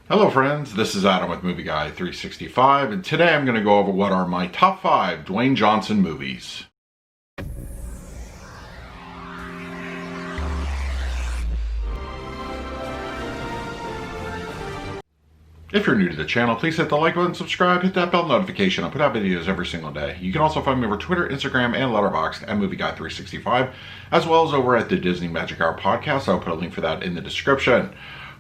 Hello friends, this is Adam with Movie Guy 365, and today I'm going to go over what are my top 5 Dwayne Johnson movies. If you're new to the channel, please hit the like button, subscribe, hit that bell notification. I put out videos every single day. You can also find me over Twitter, Instagram, and Letterboxd at Movie Guy 365, as well as over at the Disney Magic Hour podcast. I'll put a link for that in the description.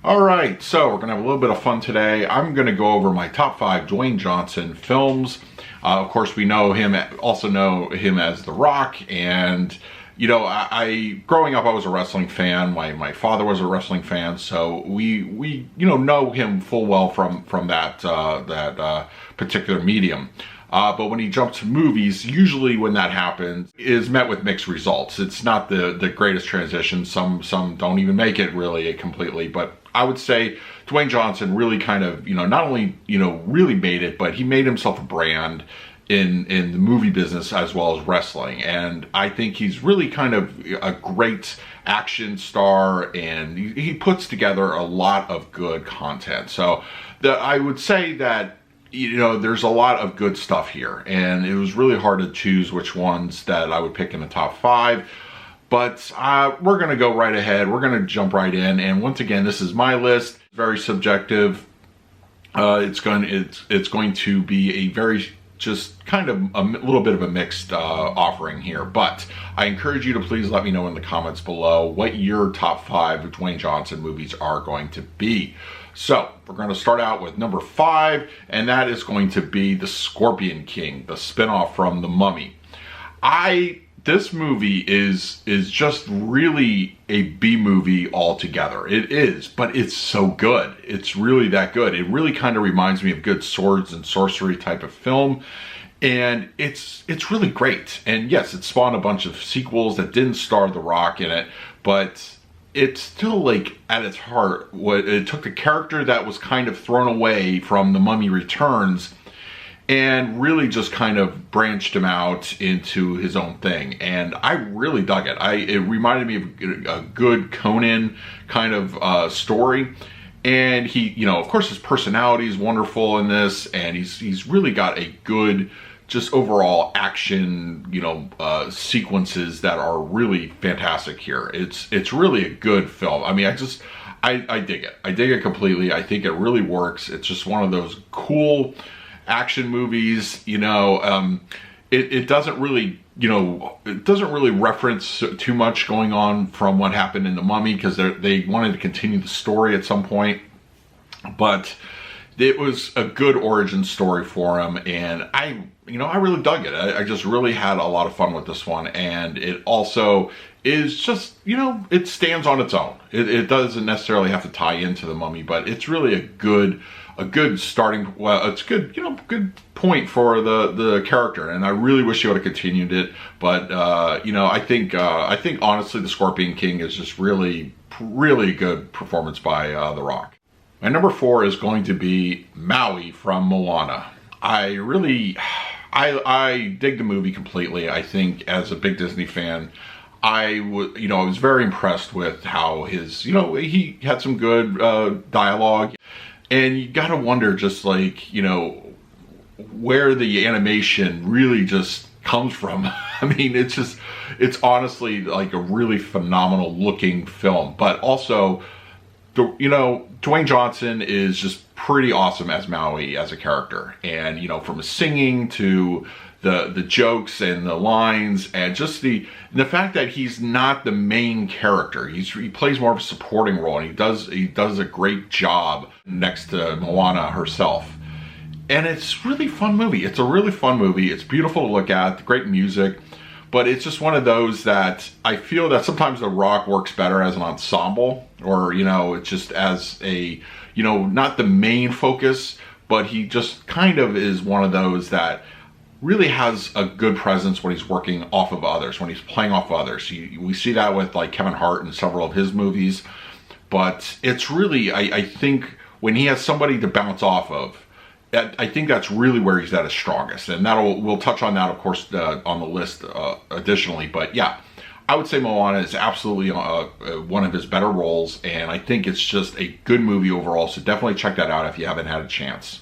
Alright, so we're going to have a little bit of fun today. I'm going to go over my top 5 Dwayne Johnson films. Of course, we know him as The Rock, and you know, growing up, I was a wrestling fan. My father was a wrestling fan, so we know him full well from that particular medium. But when he jumped to movies, usually when that happens, is met with mixed results. It's not the greatest transition. Some don't even make it really completely. But I would say Dwayne Johnson really kind of, not only, really made it, but he made himself a brand in the movie business as well as wrestling. And I think he's really kind of a great action star, and he puts together a lot of good content. So I would say that there's a lot of good stuff here, and it was really hard to choose which ones that I would pick in the top 5. But we're going to go right ahead. We're going to jump right in. And once again, this is my list. Very subjective. It's going to be a very just kind of a little bit of a mixed offering here. But I encourage you to please let me know in the comments below what your top 5 Dwayne Johnson movies are going to be. So we're going to start out with number 5, and that is going to be The Scorpion King, the spinoff from The Mummy. This movie is just really a B movie altogether. It is, but it's so good. It's really that good. It really kind of reminds me of good swords and sorcery type of film, and it's really great. And yes, it spawned a bunch of sequels that didn't star The Rock in it, but it's still, like, at its heart, it took the character that was kind of thrown away from The Mummy Returns and really just kind of branched him out into his own thing. And I really dug it. It reminded me of a good Conan kind of story. And he, of course, his personality is wonderful in this, and he's really got a good, just overall action, sequences that are really fantastic here. It's really a good film. I mean, I dig it. I dig it completely. I think it really works. It's just one of those cool action movies. It doesn't really, it doesn't really reference too much going on from what happened in The Mummy, because they wanted to continue the story at some point, but it was a good origin story for him, and I really dug it. I just really had a lot of fun with this one, and it also is just, it stands on its own. It doesn't necessarily have to tie into The Mummy, but it's really a good starting, well, it's good, good point for the character, and I really wish he would have continued it. But I think honestly, The Scorpion King is just really good performance by The Rock. My number 4 is going to be Maui from Moana. I dig the movie completely. I think as a big Disney fan, I was very impressed with how he had some good dialogue. And you gotta wonder, just like, where the animation really just comes from. I mean, it's honestly like a really phenomenal looking film. But also, Dwayne Johnson is just pretty awesome as Maui as a character. And, from his singing to the jokes and the lines, and just the fact that he's not the main character. He plays more of a supporting role, and he does a great job next to Moana herself. And it's a really fun movie. It's a really fun movie. It's beautiful to look at, great music, but it's just one of those that I feel that sometimes The Rock works better as an ensemble, or it's just as a not the main focus, but he just kind of is one of those that really has a good presence when he's working off of others, when he's playing off others. We see that with like Kevin Hart in several of his movies, but it's really, I think when he has somebody to bounce off of, I think that's really where he's at his strongest, and we'll touch on that, of course, on the list additionally. But yeah, I would say Moana is absolutely one of his better roles, and I think it's just a good movie overall, so definitely check that out if you haven't had a chance.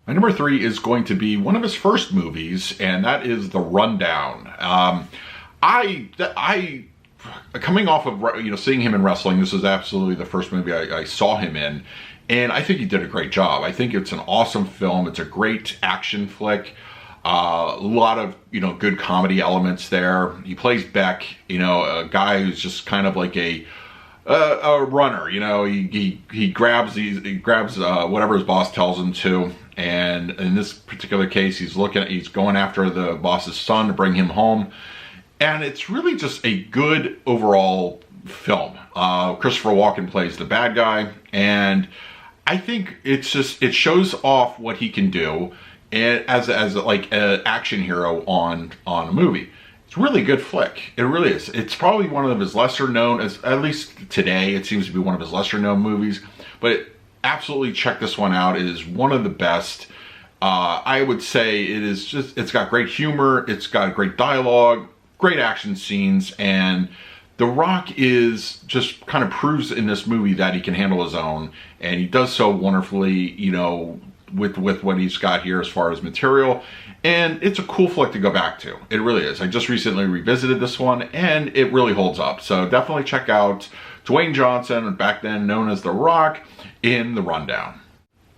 My number 3 is going to be one of his first movies, and that is The Rundown. I coming off of seeing him in wrestling, this is absolutely the first movie I saw him in, and I think he did a great job. I think it's an awesome film. It's a great action flick. A lot of good comedy elements there. He plays Beck, a guy who's just kind of like a runner. He grabs whatever his boss tells him to, and in this particular case, he's going after the boss's son to bring him home. And it's really just a good overall film. Christopher Walken plays the bad guy, and I think it shows off what he can do as like an action hero on a movie. It's a really good flick. It really is. It's probably one of his lesser known, at least today, it seems to be one of his lesser known movies. But absolutely check this one out. It is one of the best. I would say it's got great humor. It's got great dialogue, great action scenes, and The Rock is just kind of proves in this movie that he can handle his own, and he does so wonderfully, with what he's got here as far as material. And it's a cool flick to go back to. It really is. I just recently revisited this one, and it really holds up. So definitely check out Dwayne Johnson, back then known as The Rock, in The Rundown.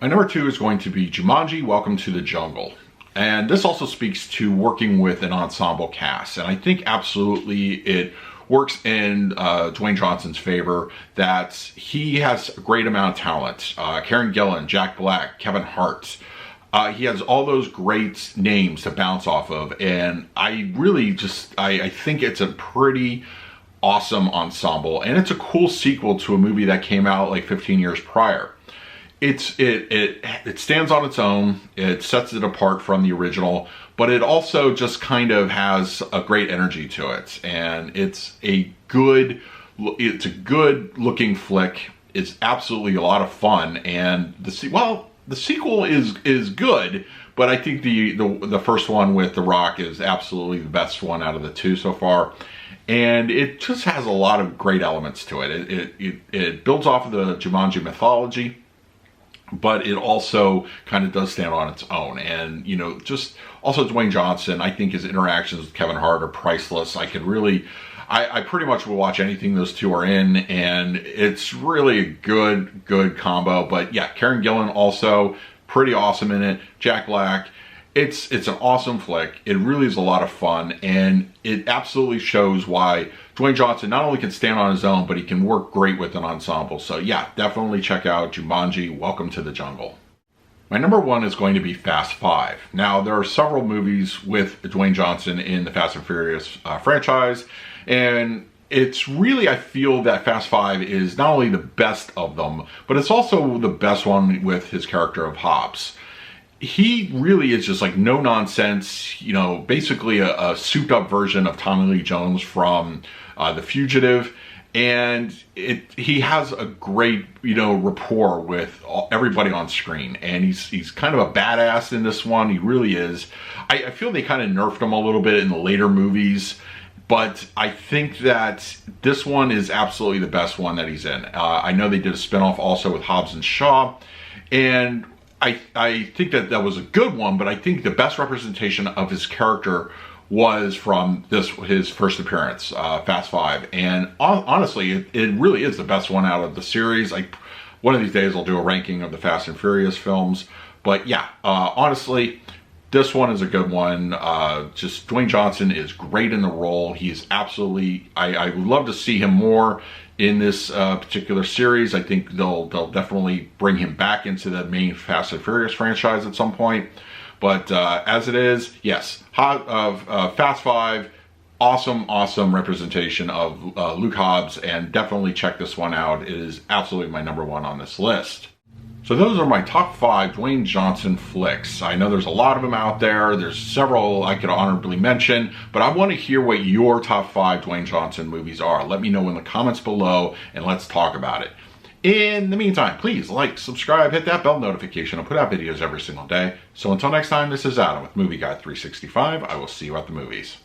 My number 2 is going to be Jumanji, Welcome to the Jungle. And this also speaks to working with an ensemble cast. And I think absolutely it works in Dwayne Johnson's favor that he has a great amount of talent. Karen Gillan, Jack Black, Kevin Hart. He has all those great names to bounce off of. And I really I think it's a pretty awesome ensemble. And it's a cool sequel to a movie that came out like 15 years prior. It stands on its own. It sets it apart from the original, but it also just kind of has a great energy to it, and it's a good looking flick. It's absolutely a lot of fun, and the sequel is good, but I think the first one with The Rock is absolutely the best one out of the 2 so far. And it just has a lot of great elements to it. It builds off of the Jumanji mythology, but it also kind of does stand on its own. And, just also Dwayne Johnson, I think his interactions with Kevin Hart are priceless. I pretty much will watch anything those two are in, and it's really a good combo. But yeah, Karen Gillan also pretty awesome in it. Jack Black. It's an awesome flick. It really is a lot of fun, and it absolutely shows why Dwayne Johnson not only can stand on his own, but he can work great with an ensemble. So yeah, definitely check out Jumanji, Welcome to the Jungle. My number 1 is going to be Fast 5. Now, there are several movies with Dwayne Johnson in the Fast and Furious franchise, and it's really, I feel that Fast 5 is not only the best of them, but it's also the best one with his character of Hobbs. He really is just like no nonsense, basically a souped up version of Tommy Lee Jones from The Fugitive. And he has a great, rapport with everybody on screen. And he's kind of a badass in this one. He really is. I feel they kind of nerfed him a little bit in the later movies. But I think that this one is absolutely the best one that he's in. I know they did a spinoff also with Hobbs and Shaw. And I think that was a good one, but I think the best representation of his character was from his first appearance, Fast 5. And honestly, it really is the best one out of the series. One of these days I'll do a ranking of the Fast and Furious films. But yeah, honestly, this one is a good one. Just Dwayne Johnson is great in the role. He is absolutely, I would love to see him more in this particular series. I think they'll definitely bring him back into the main Fast and Furious franchise at some point. But as it is, yes, Fast 5, awesome representation of Luke Hobbs, and definitely check this one out. It is absolutely my number 1 on this list. So those are my top 5 Dwayne Johnson flicks. I know there's a lot of them out there. There's several I could honorably mention, but I want to hear what your top 5 Dwayne Johnson movies are. Let me know in the comments below, and let's talk about it. In the meantime, please like, subscribe, hit that bell notification. I put out videos every single day. So until next time, this is Adam with Movie Guy 365. I will see you at the movies.